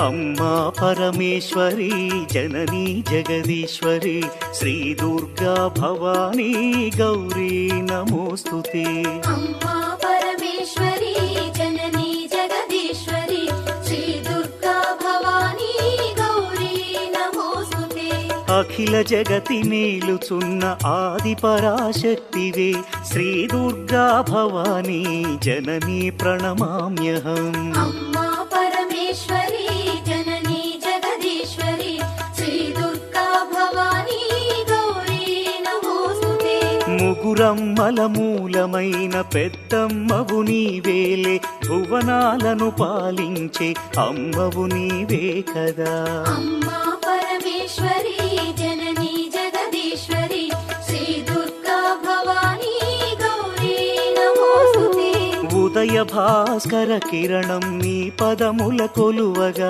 అమ్మా పరమేశ్వరి జననీ జగదీశ్వరి శ్రీ దుర్గా భవానీ గౌరీ నమోస్తుతే. అమ్మా పరమేశ్వరి జననీ జగదీశ్వరి శ్రీ దుర్గా భవానీ గౌరీ నమోస్తుతే. అఖిల జగతి నేలుచున్న ఆది పరాశక్తివే శ్రీ దుర్గా భవానీ జననీ ప్రణమామ్యహం. అమ్మా పరమేశ్వరి జననీ జగదీశ్వరి శ్రీ దుర్గా భవానీ గౌరీ నమోస్తుతే. ముగురమ్మల మూలమైన పెద్దమ్మవు నీవేలే భువనాలను పాలించే అమ్మవు నీవే కదా. అమ్మా పరమేశ్వరి జననీ జగదీశ్వరి శ్రీ దుర్గా భవానీ గౌరీ నమోస్తుతే. ఉదయ భాస్కర కిరణం నీ పదముల కొలువగా